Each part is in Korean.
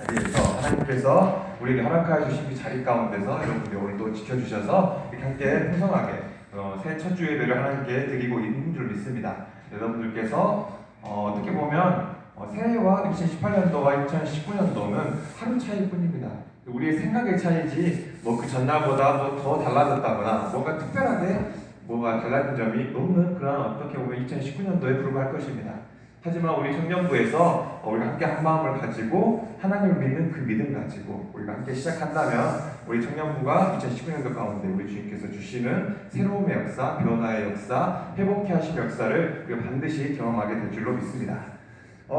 자리에서 하나님께서 우리에게 허락하여 주신 그 자리 가운데서 여러분들이 오늘 또 지켜주셔서 이렇게 함께 풍성하게 새 첫 주 예배를 하나님께 드리고 있는 줄 믿습니다. 여러분들께서 어떻게 보면 새해와 2018년도와 2019년도는 하루 차이일 뿐입니다. 우리의 생각의 차이지 뭐 그 전날보다 뭐 더 달라졌다거나 뭔가 특별하게 뭐가 달라진 점이 없는 그런 어떻게 보면 2019년도에 불과할 것입니다. 하지만 우리 청년부에서 우리가 함께 한 마음을 가지고 하나님을 믿는 그 믿음 가지고 우리가 함께 시작한다면 우리 청년부가 2019년도 가운데 우리 주님께서 주시는 새로움의 역사, 변화의 역사, 회복케 하신 역사를 우리가 반드시 경험하게 될 줄로 믿습니다.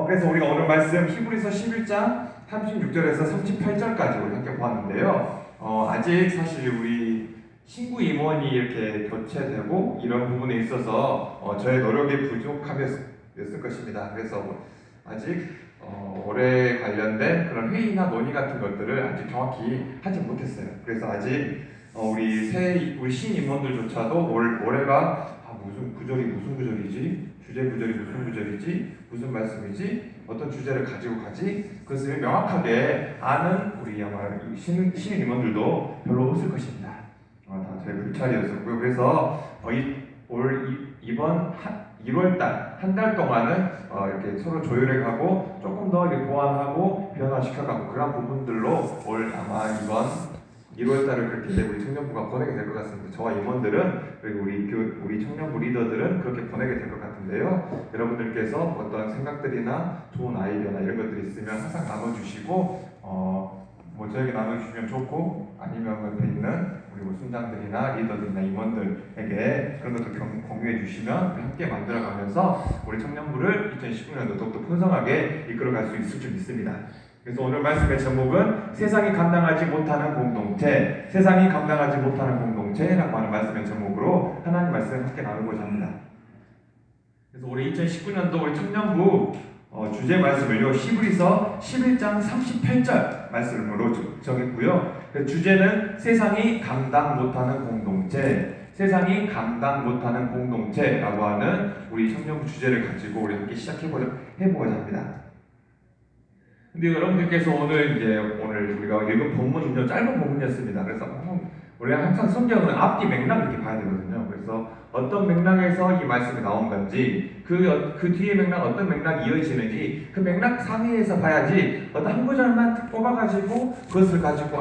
그래서 우리가 오늘 말씀 히브리서 11장 36절에서 38절까지 우리 함께 보았는데요. 아직 사실 우리 신구 임원이 이렇게 교체되고 이런 부분에 있어서 저의 노력이 부족하였을 것입니다. 그래서 아직 올해 관련된 그런 회의나 논의 같은 것들을 아직 정확히 하지 못했어요. 그래서 아직 우리 신임원들조차도 올해가 무슨 구절이지? 주제 구절이 무슨 구절이지? 무슨 말씀이지? 어떤 주제를 가지고 가지? 그것을 명확하게 아는 우리 아마 신인 임원들도 별로 없을 것입니다. 다 제 불찰이었었고요. 그래서 이번 1월달 한 달 동안은 이렇게 서로 조율해가고 조금 더 이렇게 보완하고 변화시켜가고 그런 부분들로 올 아마 이번 1월달을 그렇게 우리 청년부가 보내게 될 것 같습니다. 저와 임원들은 그리고 우리 청년부 리더들은 그렇게 보내게 될 것 같은데요. 여러분들께서 어떤 생각들이나 좋은 아이디어나 이런 것들이 있으면 항상 나눠주시고 뭐 저에게 나눠주시면 좋고 아니면 옆에 있는 우리 순장들이나 리더들이나 임원들에게 그런 것들 공유해 주시면 함께 만들어가면서 우리 청년부를 2019년도 더욱더 풍성하게 이끌어갈 수 있을 줄 믿습니다. 그래서 오늘 말씀의 제목은 세상이 감당하지 못하는 공동체, 세상이 감당하지 못하는 공동체라고 하는 말씀의 제목으로 하나님 말씀을 함께 나누고자 합니다. 그래서 올해 2019년도 우리 청년부 주제 말씀을요 히브리서 11장 38절 말씀으로 정했고요. 주제는 세상이 감당 못하는 공동체, 세상이 감당 못하는 공동체라고 하는 우리 청년부 주제를 가지고 우리 함께 해보고자 합니다. 근데 여러분들께서 오늘 우리가 읽은 본문은요 짧은 본문이었습니다. 그래서 우리가 항상 성경은 앞뒤 맥락 이렇게 봐야 되거든요. 그래서 어떤 맥락에서 이 말씀이 나온 건지 그 뒤에 맥락 어떤 맥락이 이어지는지 그 맥락 상위에서 봐야지 어떤 한 구절만 뽑아가지고 그것을 가지고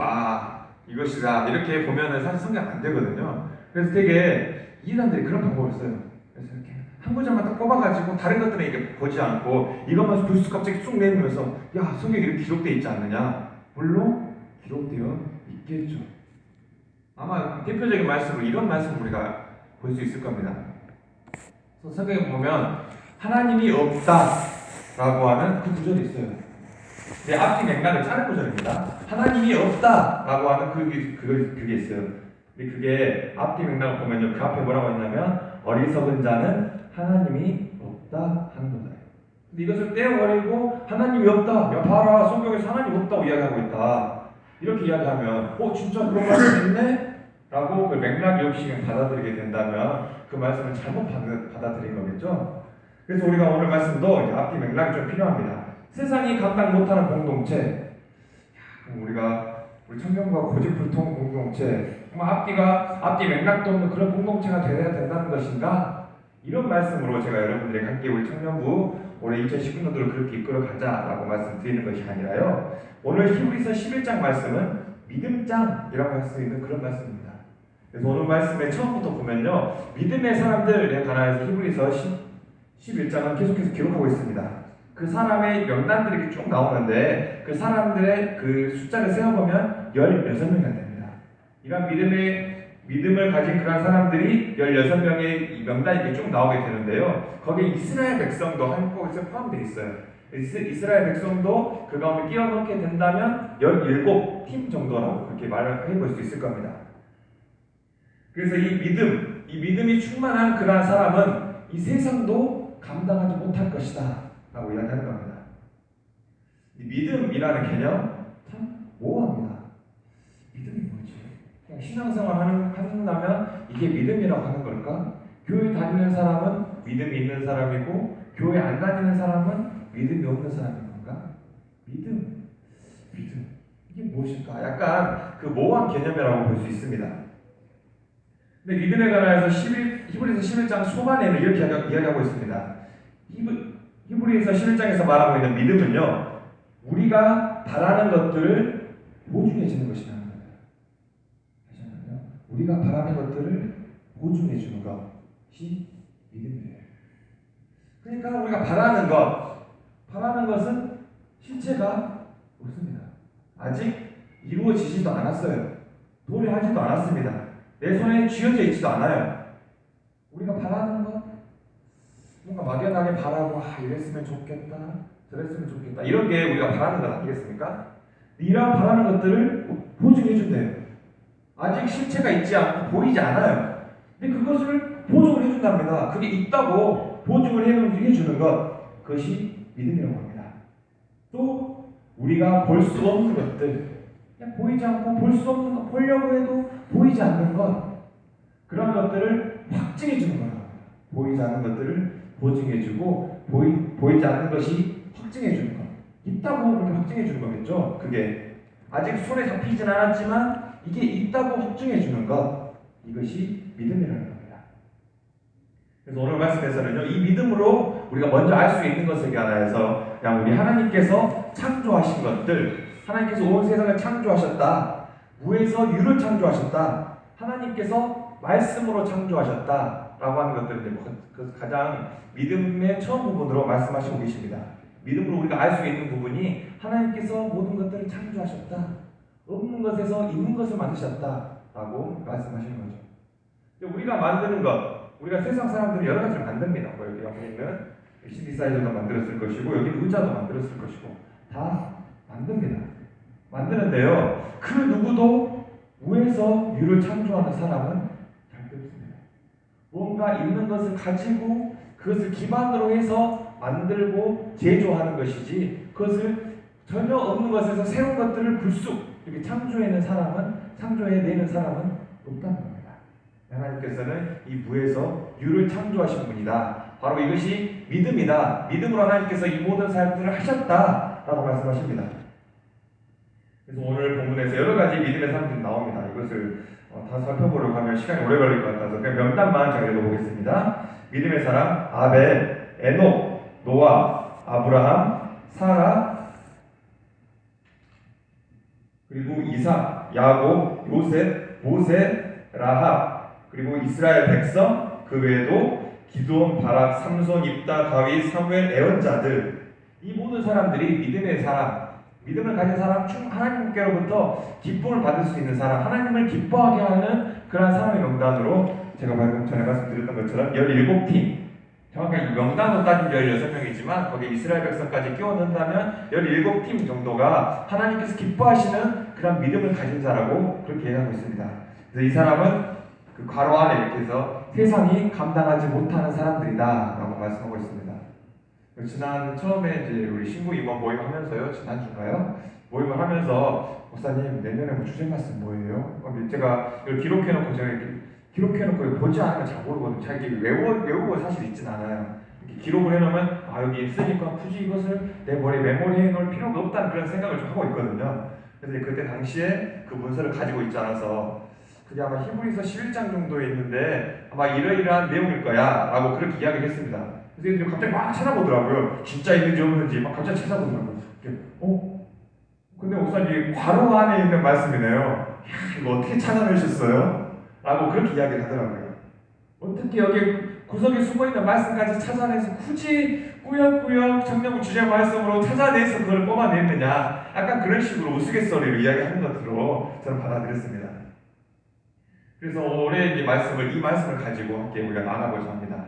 이것이다 이렇게 보면은 사실 성경 안 되거든요. 그래서 되게 이 사람들이 그런 방법을 써요. 그래서 이렇게 한 구절만 딱 뽑아가지고 다른 것들은 이렇게 보지 않고 이것만 불쑥 갑자기 쑥 내밀면서 야 성경에 이렇게 기록되어 있지 않느냐. 물론 기록되어 있겠죠. 아마 대표적인 말씀으로 이런 말씀을 우리가 볼 수 있을 겁니다. 성경에 보면 하나님이 없다라고 하는 그 구절이 있어요. 내 앞뒤 맥락을 짜는 구절입니다. 하나님이 없다라고 하는 그게 있어요. 근데 그게 앞뒤 맥락을 보면요 그 앞에 뭐라고 했냐면 어리석은 자는 하나님이 없다 하는 거예요. 근데 이것을 떼어버리고 하나님이 없다. 야 봐라 성경에서 하나님 없다고 이야기하고 있다. 이렇게 이야기하면 진짜 그런 말씀이 있네? 라고 그 맥락이 없이 받아들이게 된다면 그 말씀을 잘못 받아들인 거겠죠. 그래서 우리가 오늘 말씀도 이제 앞뒤 맥락이 좀 필요합니다. 세상이 감당 못하는 공동체, 우리 청년부가 고집불통 공동체, 앞뒤 맥락도 없는 그런 공동체가 되어야 된다는 것인가? 이런 말씀으로 제가 여러분들에게 함께 우리 청년부 올해 2019년도를 그렇게 이끌어가자라고 말씀드리는 것이 아니라요. 오늘 히브리서 11장 말씀은 믿음장이라고 할 수 있는 그런 말씀입니다. 그래서 오늘 말씀의 처음부터 보면요. 믿음의 사람들에 관하여서 히브리서 11장은 계속해서 기록하고 있습니다. 그 사람의 명단들이 쭉 나오는데 그 사람들의 그 숫자를 세어보면 16명이 됩니다. 이런 믿음을 가진 그런 사람들이 16명의 명단이 쭉 나오게 되는데요. 거기에 이스라엘 백성도 한국에서 포함되어 있어요. 이스라엘 백성도 그 가운데 끼워넣게 된다면 17팀 정도라고 그렇게 말을 해볼 수 있을 겁니다. 그래서 이 믿음이 충만한 그러한 사람은 이 세상도 감당하지 못할 것이다 라고 이야기하는 겁니다. 이 믿음이라는 개념 참 모호합니다. 믿음이 뭐지? 그냥 신앙생활 한다면 이게 믿음이라고 하는 걸까? 교회 다니는 사람은 믿음이 있는 사람이고 교회 안 다니는 사람은 믿음이 없는 사람인 건가? 믿음. 믿음. 이게 무엇일까? 약간 그 모호한 개념이라고 볼 수 있습니다. 근데 믿음에 관해서 히브리서 11장 초반에는 이렇게 이야기하고 있습니다. 히브리서 11장에서 말하고 있는 믿음은요, 우리가 바라는 것들을 보증해주는 것이라는 거예요. 다시 한번요. 우리가 바라는 것들을 보증해주는 것이 믿음이에요. 그러니까 우리가 바라는 것은 실체가 없습니다. 아직 이루어지지도 않았어요. 도래하지도 않았습니다. 내 손에 쥐어져 있지도 않아요. 우리가 바라는 것, 뭔가 막연하게 바라고, 이랬으면 좋겠다, 저랬으면 좋겠다, 이런 게 우리가 바라는 것 아니겠습니까? 이러한 바라는 것들을 보증해 준대요. 아직 실체가 있지 않고 보이지 않아요. 근데 그것을 보증을 해준답니다. 그게 있다고 보증을 해주는 것, 그것이 믿음이라고 합니다. 또 우리가 볼 수 없는 것들, 그냥 보이지 않고 볼 수 없는 것, 보려고 해도 보이지 않는 것, 그런 것들을 확증해 주는 거예요. 보이지 않는 것들을 보증해 주고 보이지 않는 것이 확증해 주는 것. 있다고 그렇게 확증해 주는 거겠죠. 그게 아직 손에 잡히진 않았지만 이게 있다고 확증해 주는 것, 이것이 믿음이라는 겁니다. 그래서 오늘 말씀에서는요, 이 믿음으로 우리가 먼저 알 수 있는 것에 관하여서 그냥 우리 하나님께서 창조하신 것들, 하나님께서 온 세상을 창조하셨다, 무에서 유를 창조하셨다, 하나님께서 말씀으로 창조하셨다라고 하는 것들을 가장 믿음의 처음 부분으로 말씀하시고 계십니다. 믿음으로 우리가 알 수 있는 부분이 하나님께서 모든 것들을 창조하셨다, 없는 것에서 있는 것을 만드셨다라고 말씀하시는 거죠. 우리가 만드는 것, 우리가 세상 사람들이 여러 가지를 만듭니다. 뭐 여기 옆에 있는 CD 사이즈도 만들었을 것이고, 여기 의자도 만들었을 것이고, 다 만듭니다. 만드는데요, 그 누구도 우에서 유를 창조하는 사람은 절대 없습니다. 뭔가 있는 것을 가지고 그것을 기반으로 해서 만들고 제조하는 것이지, 그것을 전혀 없는 것에서 새로운 것들을 불쑥 이렇게 창조해내는 사람은 없다는 겁니다. 하나님께서는 이 무에서 유를 창조하신 분이다. 바로 이것이 믿음이다. 믿음으로 하나님께서 이 모든 사역들을 하셨다라고 말씀하십니다. 그래서 오늘 본문에서 여러 가지 믿음의 사람들이 나옵니다. 이것을 다 살펴보려고 하면 시간이 오래 걸릴 것 같아서 그냥 명단만 잘 읽어보겠습니다. 믿음의 사람 아벨, 에녹, 노아, 아브라함, 사라, 그리고 이삭, 야곱, 요셉, 모세, 라합, 그리고 이스라엘 백성, 그 외에도 기드온, 바락, 삼손, 입다, 다윗, 사무엘, 애언자들, 이 모든 사람들이 믿음의 사람, 믿음을 가진 사람, 하나님께로부터 기쁨을 받을 수 있는 사람, 하나님을 기뻐하게 하는 그러한 사람의 명단으로 제가 방금 전에 말씀드렸던 것처럼 17팀, 정확하게 명단으로 따지면 16명이지만 거기에 이스라엘 백성까지 끼워 넣는다면 17팀 정도가 하나님께서 기뻐하시는 그런 믿음을 가진 자라고 그렇게 얘기하고 있습니다. 그래서 이 사람은 그 괄호 안에 이렇게 해서 세상이 감당하지 못하는 사람들이다 라고 말씀하고 있습니다. 지난 처음에 이제 우리 신부 임원 모임하면서요, 지난주인가요? 모임을 하면서 목사님 내년에 뭐 주제 말씀 뭐예요? 제가 이걸 기록해놓고 제가 이렇게 기록해놓고 보지 않으면 잘 모르거든요. 잘 외우고 사실 있진 않아요. 이렇게 기록을 해놓으면 여기 있으니까 굳이 이것을 내 머리에 메모리해 놓을 필요가 없다는 그런 생각을 좀 하고 있거든요. 그래서 그때 당시에 그 문서를 가지고 있지 않아서 그게 아마 히브리서 11장 정도에 있는데 아마 이러이러한 내용일 거야 라고 그렇게 이야기를 했습니다. 그래서 애들이 갑자기 막 찾아보더라고요. 진짜 있는지 없는지 막 갑자기 찾아보더라고요. 근데 목사님 괄호 안에 있는 말씀이네요. 이거 어떻게 찾아내셨어요? 라고 그렇게 이야기를 하더라고요. 어떻게 여기 구석에 숨어있는 말씀까지 찾아내서 굳이 꾸역꾸역 청년부 주제 말씀으로 찾아내서 그걸 뽑아냈느냐, 약간 그런 식으로 우스갯소리로 이야기하는 것으로 저는 받아들였습니다. 그래서 올해 이 말씀을 가지고 함께 우리가 나가고자 합니다.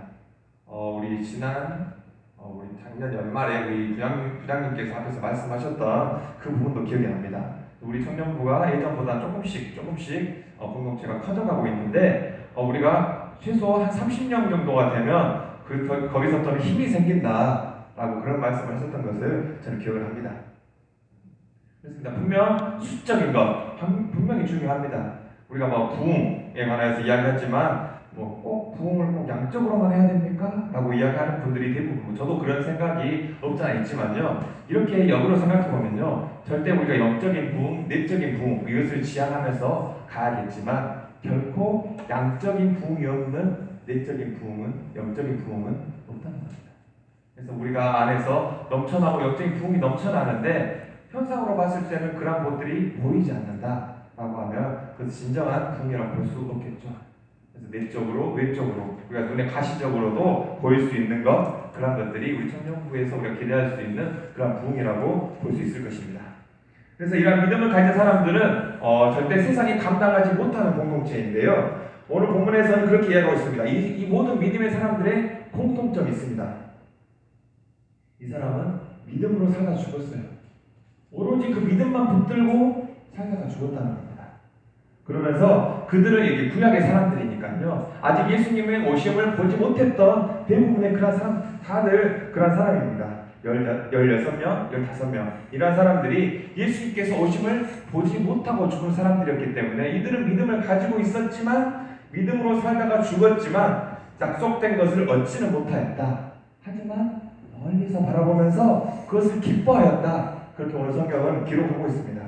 우리 우리 작년 연말에 우리 부장님께서 앞에서 말씀하셨던 그 부분도 기억이 납니다. 우리 청년부가 예전보다 조금씩 공동체가 커져가고 있는데 우리가 최소 한 30명 정도가 되면 거기서부터는 힘이 생긴다라고 그런 말씀을 하셨던 것을 저는 기억을 합니다. 그렇습니다. 분명 수적인 것 분명히 중요합니다. 우리가 부흥에 관해서 이야기했지만 꼭 부흥을 꼭 양적으로만 해야 됩니까? 라고 이야기하는 분들이 대부분, 저도 그런 생각이 없지 않아 있지만요, 이렇게 역으로 생각해보면요, 절대 우리가 영적인 부흥, 내적인 부흥, 이것을 지향하면서 가야겠지만 결코 양적인 부흥이 없는 내적인 부흥은, 영적인 부흥은 없다는 겁니다. 그래서 우리가 안에서 넘쳐나고 영적인 부흥이 넘쳐나는데 현상으로 봤을 때는 그런 것들이 보이지 않는다라고 하면 그것은 진정한 부흥이라고 볼 수 없겠죠. 그래서 내적으로, 외적으로, 우리가 눈에 가시적으로도 보일 수 있는 것, 그런 것들이 우리 청년부에서 우리가 기대할 수 있는 그런 부흥이라고 볼 수 있을 것입니다. 그래서 이런 믿음을 가진 사람들은 절대 세상이 감당하지 못하는 공동체인데요. 오늘 본문에서는 그렇게 이야기하고 있습니다. 이 모든 믿음의 사람들의 공통점이 있습니다. 이 사람은 믿음으로 살다 죽었어요. 오로지 그 믿음만 붙들고 살다가 죽었다는 겁니다. 그러면서 그들은 이게 구약의 사람들이니까요, 아직 예수님의 오심을 보지 못했던 대부분의 그런 사람, 다들 그런 사람입니다. 16명, 15명 이런 사람들이 예수님께서 오심을 보지 못하고 죽은 사람들이었기 때문에 이들은 믿음을 가지고 있었지만, 믿음으로 살다가 죽었지만 약속된 것을 얻지는 못하였다. 하지만 멀리서 바라보면서 그것을 기뻐하였다. 그렇게 오늘 성경은 기록하고 있습니다.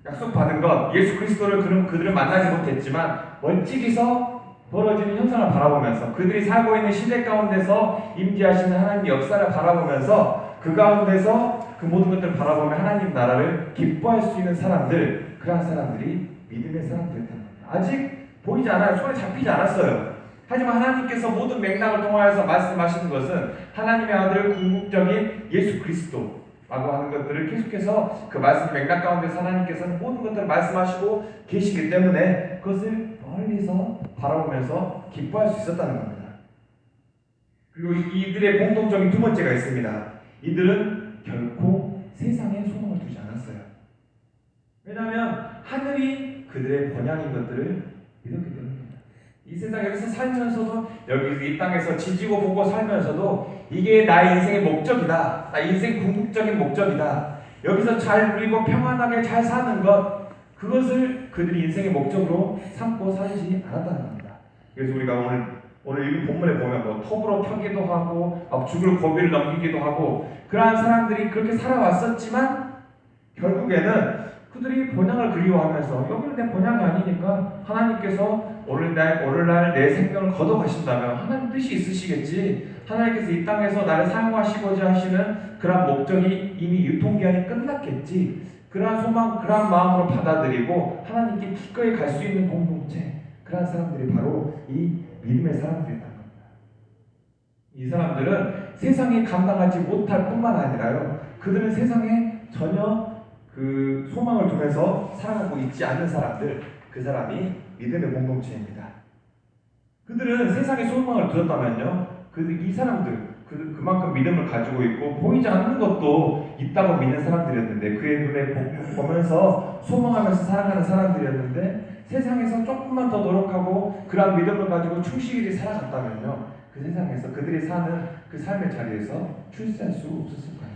약속받은 것, 예수 그리스도를 그들을 만나지 못했지만 멀찍이서 벌어지는 현상을 바라보면서, 그들이 살고 있는 시대 가운데서 임재하시는 하나님의 역사를 바라보면서, 그 가운데서 그 모든 것들을 바라보며 하나님 나라를 기뻐할 수 있는 사람들, 그러한 사람들이 믿음의 사람들이었다는 겁니다. 아직 보이지 않아요. 손에 잡히지 않았어요. 하지만 하나님께서 모든 맥락을 통하여서 말씀하시는 것은 하나님의 아들 궁극적인 예수 그리스도 라고 하는 것들을 계속해서 그 말씀 맥락 가운데서 하나님께서는 모든 것들을 말씀하시고 계시기 때문에 그것을 멀리서 바라보면서 기뻐할 수 있었다는 겁니다. 그리고 이들의 공통점이 두 번째가 있습니다. 이들은 결코 세상에 소망을 두지 않았어요. 왜냐하면 하늘이 그들의 번향인 것들을 믿었기 때문입니다. 이 세상에서 살면서도, 여기 이 땅에서 지지고 보고 살면서도 이게 나의 인생의 목적이다, 나의 인생 궁극적인 목적이다, 여기서 잘 누리고 평안하게 잘 사는 것, 그것을 그들이 인생의 목적으로 삼고 살지 않았다는 겁니다. 그래서 우리가 오늘 이 본문에 보면 톱으로 펴기도 하고 죽을 고비를 넘기기도 하고 그러한 사람들이 그렇게 살아왔었지만 결국에는 그들이 본향을 그리워하면서, 여기는 내 본향이 아니니까 하나님께서 오늘날 내 생명을 거둬가신다면 하나님 뜻이 있으시겠지, 하나님께서 이 땅에서 나를 사용하시고자 하시는 그러한 목적이 이미 유통기한이 끝났겠지, 그러한 소망, 그러한 마음으로 받아들이고 하나님께 기꺼이 갈 수 있는 공동체, 그러한 사람들이 바로 이 믿음의 사람들이라는 겁니다. 이 사람들은 세상이 감당하지 못할 뿐만 아니라요, 그들은 세상에 전혀 그 소망을 두면서 살아가고 있지 않는 사람들, 그 사람이 믿음의 공동체입니다. 그들은 세상에 소망을 두었다면요, 이 사람들, 그만큼 믿음을 가지고 있고 보이지 않는 것도 있다고 믿는 사람들이었는데, 그의 눈에 보면서 소망하면서 살아가는 사람들이었는데, 세상에서 조금만 더 노력하고 그런 믿음을 가지고 충실히 살아갔다면요, 그 세상에서 그들이 사는 그 삶의 자리에서 출세할 수 없었을까요?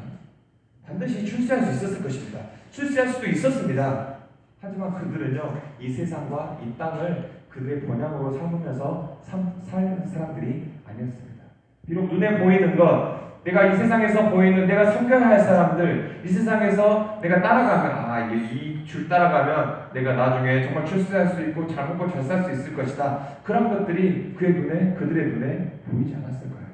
반드시 출세할 수 있었을 것입니다. 출세할 수도 있었습니다. 하지만 그들은요, 이 세상과 이 땅을 그들의 본향으로 삼으면서 살 사람들이 아니었습니다. 비록 눈에 보이는 것, 내가 이 세상에서 보이는 내가 섬겨야 할 사람들, 이 세상에서 내가 따라가면, 이 줄 따라가면 내가 나중에 정말 출세할 수 있고 잘 먹고 잘 살 수 있을 것이다, 그런 것들이 그들의 눈에 보이지 않았을 거예요.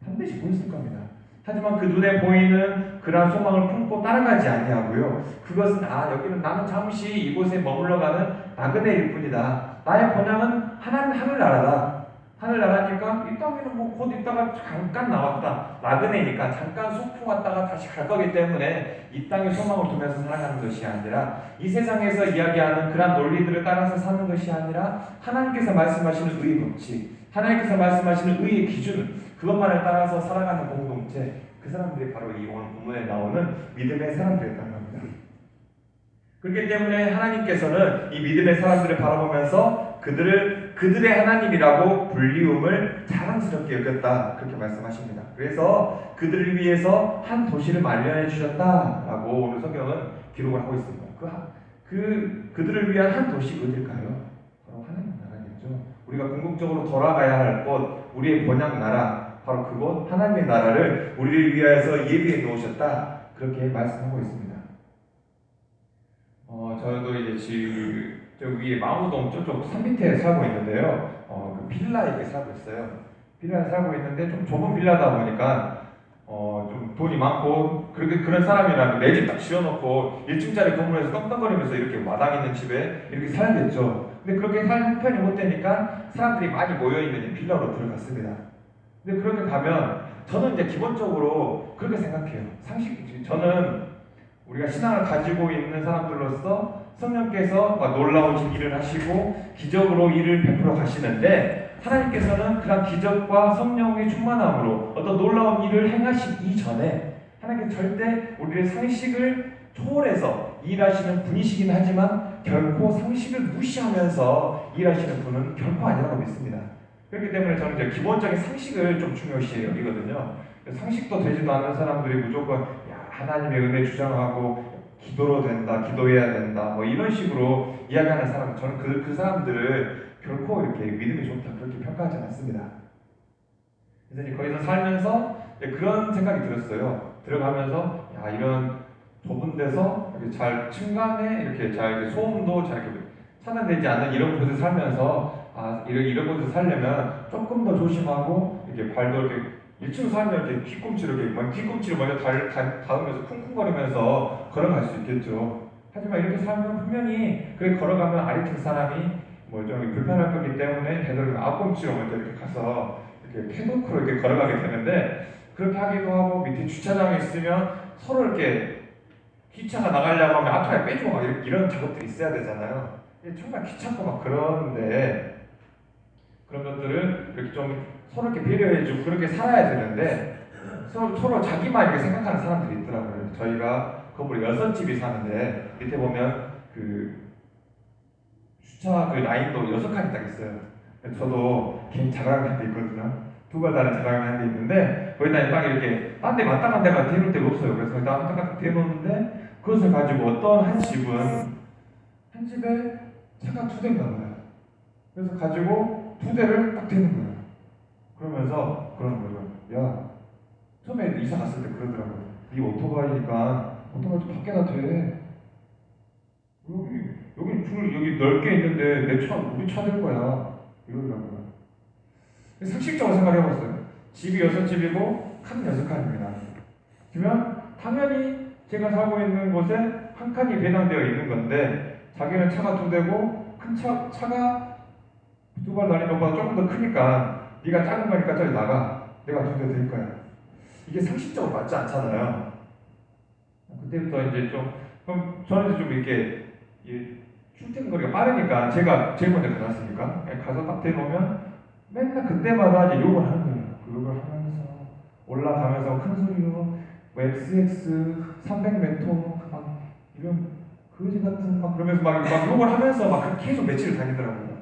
반드시 보였을 겁니다. 하지만 그 눈에 보이는 그러한 소망을 품고 따라가지 아니하고요, 그것은 여기는 나는 잠시 이곳에 머물러가는 나그네일 뿐이다, 나의 본향은 하늘나라다, 하늘나라니까 이 땅에는 곧 있다가 잠깐 나왔다, 나그네니까 잠깐 소풍 왔다가 다시 갈 거기 때문에 이 땅에 소망을 두면서 살아가는 것이 아니라, 이 세상에서 이야기하는 그러한 논리들을 따라서 사는 것이 아니라 하나님께서 말씀하시는 의의 법칙, 하나님께서 말씀하시는 의의 기준, 그것만을 따라서 살아가는 공동체, 그 사람들이 바로 이 오늘 본문에 나오는 믿음의 사람들이었다는 겁니다. 그렇기 때문에 하나님께서는 이 믿음의 사람들을 바라보면서 그들의 하나님이라고 불리움을 자랑스럽게 여겼다, 그렇게 말씀하십니다. 그래서 그들을 위해서 한 도시를 마련해 주셨다라고 오늘 성경은 기록을 하고 있습니다. 그들을 위한 한 도시 어딜까요? 바로 하나님 나라겠죠. 우리가 궁극적으로 돌아가야 할 곳, 우리의 본향 나라, 바로 그곳 하나님의 나라를 우리를 위하여서 예비해 놓으셨다. 그렇게 말씀하고 있습니다. 저도 이제 지금 저 위에 마무동 저쪽 산 밑에 살고 있는데요. 그 빌라에 살고 있어요. 빌라에 살고 있는데 좀 좁은 빌라다 보니까 좀 돈이 많고 그런 사람이라면 내 집 딱 지어놓고 1층짜리 건물에서 떵떵거리면서 이렇게 마당 있는 집에 이렇게 살겠죠. 근데 그렇게 살 형편이 못 되니까 사람들이 많이 모여있는 빌라로 들어갔습니다. 근데 그렇게 가면 저는 이제 기본적으로 그렇게 생각해요. 저는 우리가 신앙을 가지고 있는 사람들로서 성령께서 놀라우신 일을 하시고 기적으로 일을 베풀어 가시는데, 하나님께서는 그런 기적과 성령의 충만함으로 어떤 놀라운 일을 행하시기 이전에 하나님께서 절대 우리의 상식을 초월해서 일하시는 분이시긴 하지만 결코 상식을 무시하면서 일하시는 분은 결코 아니라고 믿습니다. 그렇기 때문에 저는 이제 기본적인 상식을 좀 중요시 여기거든요. 상식도 되지도 않는 사람들이 무조건 하나님의 은혜 주장하고 기도로 된다, 기도해야 된다, 뭐 이런 식으로 이야기하는 사람, 저는 그 사람들을 결코 이렇게 믿음이 좋다 그렇게 평가하지 않습니다. 그래서 이제 거기서 살면서 그런 생각이 들었어요. 들어가면서 이런 좁은 데서 이렇게 잘 층간에 이렇게 잘 소음도 잘 차단되지 않는 이런 곳에 살면서 이런 곳에 살려면 조금 더 조심하고 이렇게 발도 이렇게 1층 살면 이렇게 뒤꿈치를 먼저 닿으면서 쿵쿵거리면서 걸어갈 수 있겠죠. 하지만 이렇게 살면 분명히 그렇게 걸어가면 아래층 사람이 좀 불편할 거기 때문에 되도록 앞꿈치로 먼저 이렇게 가서 이렇게 캐노크로 이렇게 걸어가게 되는데, 그렇게 하기도 하고 밑에 주차장에 있으면 서로 이렇게 기차가 나가려고 하면 앞에 빼주고 막 이런 작업들이 있어야 되잖아요. 정말 귀찮고 막 그런데 그런 것들을 이렇게 좀 서로 이렇게 배려해주고 그렇게 살아야 되는데 서로 자기만 이렇게 생각하는 사람들이 있더라고요. 저희가 건물 6집이 사는데 밑에 보면 주차 라인도 6칸이 딱 있어요. 저도 개인 자가용이 한 대 있거든요. 두 발 다른 자가용이 한 대 있는데 거기다 딱 이렇게 딴 데 마땅한 데가 대놓을 데가 없어요. 그래서 거기다 딱 대놓는데 그것을 가지고 어떤 한 집에 차가 2대인가 봐요. 그래서 가지고 2대를 딱 대는 거예요. 그러면서 그러는 거죠. 야, 처음에 이사 갔을 때 그러더라고요. 네 오토바이니까 오토바이 좀 밖에다 대. 여기 넓게 있는데 우리 차 될 거야. 이러더라고요. 상식적으로 생각해봤어요. 집이 6집이고 칸은 6칸입니다. 그러면 당연히 제가 살고 있는 곳에 한 칸이 배당되어 있는 건데 자기는 차가 2대고 큰 차가 2발 달린 것보다 조금 더 크니까 네가 작은 거니까 저기 나가. 내가 2대 될 거야. 이게 상식적으로 맞지 않잖아요. 그때부터 이제 그럼 저는 좀 이렇게 출퇴근거리가 빠르니까 제가 제일 먼저 가놨으니까 가서 딱 대놓으면 맨날 그때마다 이제 욕을 하는 거예요. 욕을 하면서 올라가면서 큰 소리로 XX 300메토 막 이런 거지 같은 막 그러면서 막 욕을 하면서 막 계속 며칠을 다니더라고요.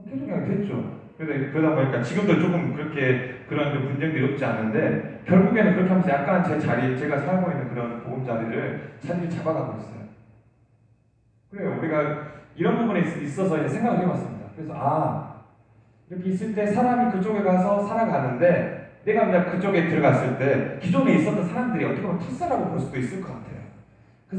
계속 그냥 됐죠. 그러다 보니까 지금도 조금 그런 분쟁들이 없지 않은데 결국에는 그렇게 하면서 약간 제가 살고 있는 그런 보금자리를 자리를 잡아가고 있어요. 그래요. 우리가 이런 부분에 있어서 이제 생각을 해봤습니다. 그래서 이렇게 있을 때 사람이 그쪽에 가서 살아가는데 내가 그냥 그쪽에 들어갔을 때 기존에 있었던 사람들이 어떻게 보면 풋사라고 볼 수도 있을 것 같아요. 그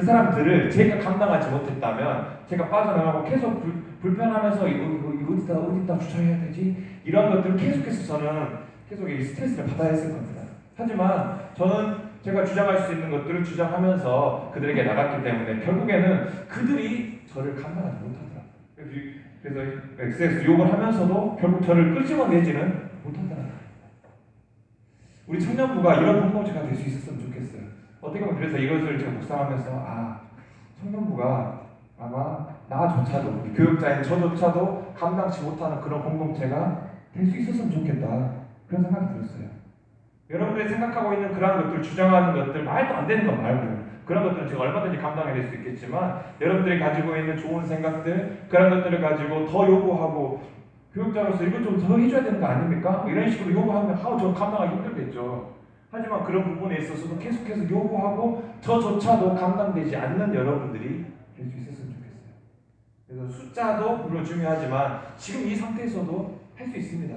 사람들을 제가 감당하지 못했다면 제가 빠져나가고 계속 불편하면서 어디다 주차해야 되지? 이런 것들을 계속해서 저는 계속 이 스트레스를 받아야 했을 겁니다. 하지만 저는 제가 주장할 수 있는 것들을 주장하면서 그들에게 나갔기 때문에 결국에는 그들이 저를 감당하지 못하더라고요. 그래서 XX 욕을 하면서도 결국 저를 끄집어내지는 못하더라고요. 우리 청년부가 이런 공동체가 될 수 있었으면 좋겠어요. 어떻게 보면 그래서 이것을 제가 묵상하면서 청년부가 아마 나조차도 우리 교육자인 저조차도 감당치 못하는 그런 공동체가 될 수 있었으면 좋겠다 그런 생각이 들었어요. 여러분들이 생각하고 있는 그러한 것들, 주장하는 것들, 말도 안 되는 것 말고요. 그런 것들은 제가 얼마든지 감당해낼 수 있겠지만 여러분들이 가지고 있는 좋은 생각들, 그런 것들을 가지고 더 요구하고 교육자로서 이것 좀 더 해줘야 되는 거 아닙니까? 이런 식으로 요구하면 저 감당하기 힘들겠죠. 하지만 그런 부분에 있어서도 계속해서 요구하고 저조차도 감당되지 않는 여러분들이 될 수 있었으면 좋겠어요. 그래서 숫자도 물론 중요하지만 지금 이 상태에서도 할 수 있습니다.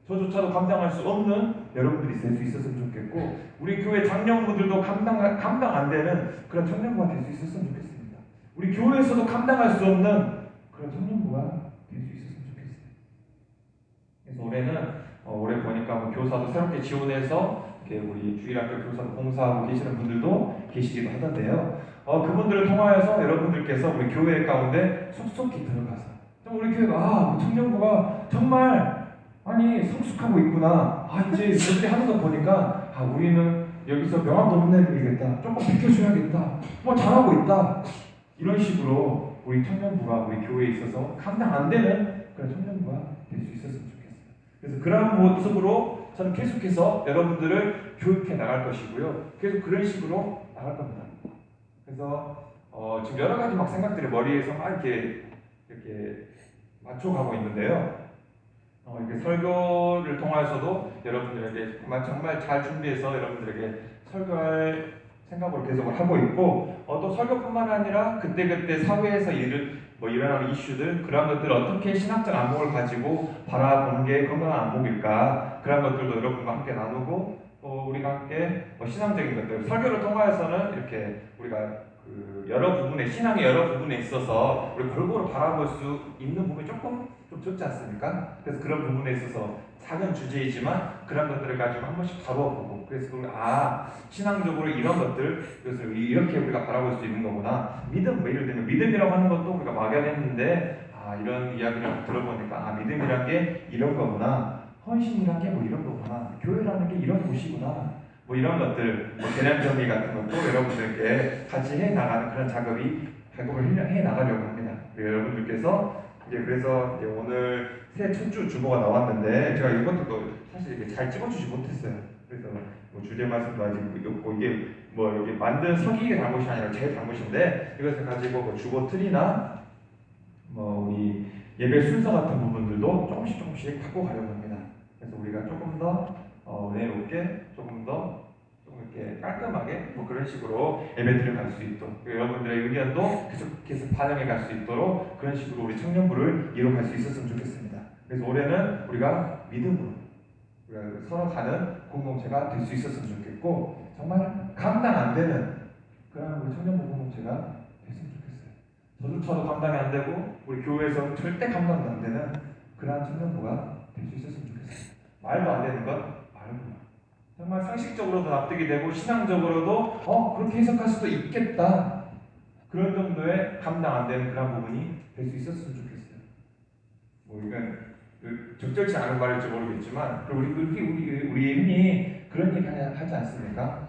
저조차도 감당할 수 없는 여러분들이 될 수 있었으면 좋겠고, 우리 교회 장년부들도 감당 안 되는 그런 청년부가 될 수 있었으면 좋겠습니다. 우리 교회에서도 감당할 수 없는 그런 청년부가 될 수 있었으면 좋겠어요. 그래서 올해 보니까 뭐 교사도 새롭게 지원해서 우리 주일학교 교사도 봉사하고 계시는 분들도 계시기도 하던데요. 그분들을 통하여서 여러분들께서 우리 교회 가운데 속속히 들어가서 우리 교회가 청년부가 정말 성숙하고 있구나. 이제 이렇게 하는 거 보니까 우리는 여기서 명함도 못 내밀겠다. 조금 비켜줘야겠다. 잘하고 있다. 이런 식으로 우리 청년부가 우리 교회에 있어서 감당 안 되는 그런 청년부가 될 수 있었으면 좋겠어요. 그래서 그런 모습으로 저는 계속해서 여러분들을 교육해 나갈 것이고요. 계속 그런 식으로 나갈 겁니다. 그래서 지금 여러 가지 생각들이 머리에서 이렇게 맞춰가고 있는데요. 이렇게 설교를 통해서도 여러분들에게 정말 잘 준비해서 여러분들에게 설교할 생각으로 계속을 하고 있고, 또 설교뿐만 아니라 그때그때 사회에서 일어나는 이슈들, 그런 것들 어떻게 신학적 안목을 가지고 바라보는 게 건강한 안목일까, 그런 것들도 여러분과 함께 나누고, 우리가 함께 신앙적인 것들, 설교를 통하여서는 이렇게 우리가 여러 부분에, 신앙의 여러 부분에 있어서 우리 골고루 바라볼 수 있는 부분이 조금 좀 적지 않습니까? 그래서 그런 부분에 있어서 작은 주제이지만 그런 것들을 가지고 한 번씩 다뤄보고, 그래서 신앙적으로 이런 것들, 그래서 이렇게 우리가 바라볼 수 있는 거구나. 믿음, 예를 들면 믿음이라고 하는 것도 우리가 막연했는데 이런 이야기를 들어보니까 믿음이란 게 이런 거구나. 헌신이란 게 이런 거구나. 교회라는 게 이런 곳이구나. 이런 것들, 개념 정리 같은 것도 여러분들께 같이 해 나가는 그런 작업을 해 나가려고 합니다. 여러분들께서 그래서 오늘 새 첫 주 주보가 나왔는데 제가 이것도 사실 이렇게 잘 찍어주지 못했어요. 그래서 주제 말씀도 아직 없고, 이게 여기 만든 서기의 잘못이 아니라 제 잘못인데, 이것을 가지고 주보 틀이나 우리 예배 순서 같은 부분들도 조금씩 바꿔 가려고 합니다. 그래서 우리가 조금 더 은혜롭게, 조금 이렇게 깔끔하게 그런 식으로 예배드려 갈 수 있도록, 여러분들의 의견도 계속해서 반영해 갈 수 있도록 그런 식으로 우리 청년부를 이뤄갈 수 있었으면 좋겠습니다. 그래서 올해는 우리가 믿음으로 서로 가는 공동체가 될 수 있었으면 좋겠고, 정말 감당 안 되는 그런 우리 청년부 공동체가 됐으면 좋겠어요. 저조차도 감당이 안 되고 우리 교회에서 절대 감당도 안 되는 그러한 청년부가 될 수 있었으면 좋겠어요. 말도 안 되는 것 말고, 정말 상식적으로도 납득이 되고 신앙적으로도 그렇게 해석할 수도 있겠다, 그런 정도의 감당 안 되는 그런 부분이 될 수 있었으면 좋겠어요. 이건 적절치 않은 말일지 모르겠지만, 우리 흔히 그런 얘기 하지 않습니까?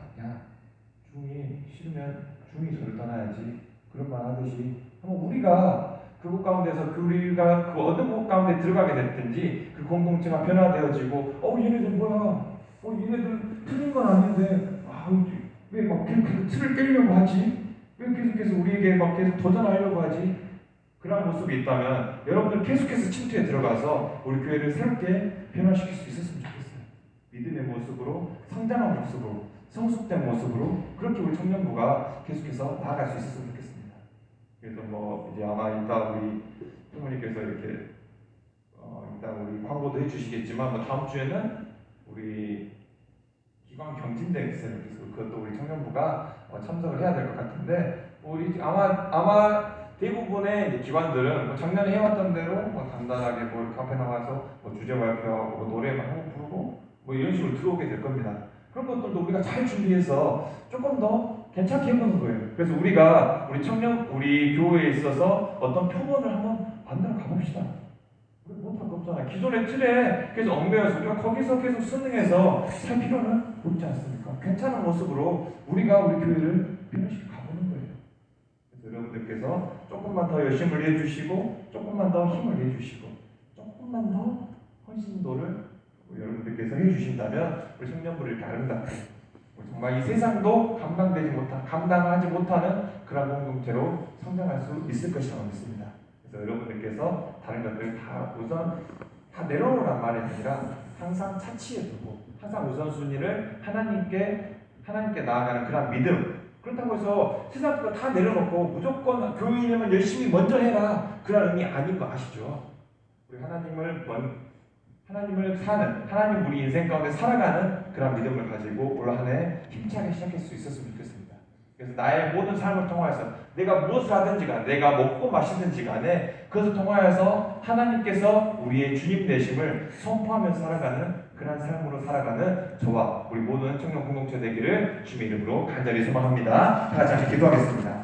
중이 싫으면 중이 저를 떠나야지, 그런 말 하듯이 우리가 그곳 가운데서 우리가 그 어떤 곳 가운데 들어가게 됐든지 그 공동체가 변화되어지고 얘네들 뭐야, 얘네들 틀린 건 아닌데 왜 계속 틀을 깨려고 하지? 왜 계속해서 우리에게 계속 도전하려고 하지? 그런 모습이 있다면 여러분들 계속해서 침투에 들어가서 우리 교회를 새롭게 변화시킬 수 있었으면 좋겠어요. 믿음의 모습으로, 성장한 모습으로, 성숙된 모습으로 그렇게 우리 청년부가 계속해서 나아갈 수 있었으면 좋겠습니다. 그래서 이제 아마 이따 우리 부모님께서 이렇게 이따 우리 광고도 해주시겠지만 다음 주에는 우리 기관 경진대회 있어요. 그래서 그것도 우리 청년부가 참석을 해야 될 것 같은데, 우리 아마 대부분의 기관들은 작년에 해왔던 대로 간단하게 카페 나가서 주제 발표하고 노래만 한곡 부르고 이런 식으로 들어오게 될 겁니다. 그런 것들도 우리가 잘 준비해서 조금 더 괜찮게 해보는 거예요. 그래서 우리 교회에 있어서 어떤 표본을 한번 만들어 가봅시다. 못할 거 없잖아요. 기존의 틀에 계속 얽매여서 우리가 거기서 계속 순응해서 살 필요는 없지 않습니까? 괜찮은 모습으로 우리가 우리 교회를 변화시켜 가보는 거예요. 그래서 여러분들께서 조금만 더 열심을 해주시고, 조금만 더 힘을 내주시고, 조금만 더 헌신도를 여러분들께서 해주신다면 우리 청년부를 이렇게 아름답게, 정말 이 세상도 감당하지 못하는 그런 공동체로 성장할 수 있을 것이라고 믿습니다. 그래서 여러분들께서 다른 것들 우선 내려놓으란 말이 아니라 항상 차치해 두고, 항상 우선순위를 하나님께 나아가는 그런 믿음, 그렇다고 해서 세상 거 다 내려놓고 무조건 교인이면 열심히 먼저 해라 그런 의미 아닌 거 아시죠? 우리 하나님을 사는, 하나님 우리 인생 가운데 살아가는 그런 믿음을 가지고 올 한 해 힘차게 시작할 수 있었으면 좋겠습니다. 그래서 나의 모든 삶을 통하여서 내가 무엇을 하든지 간에, 내가 먹고 마시든지 간에 그것을 통하여서 하나님께서 우리의 주님 되심을 선포하면서 살아가는 그런 삶으로 살아가는 저와 우리 모든 청년 공동체 되기를 주님의 이름으로 간절히 소망합니다. 다 같이 함께 기도하겠습니다.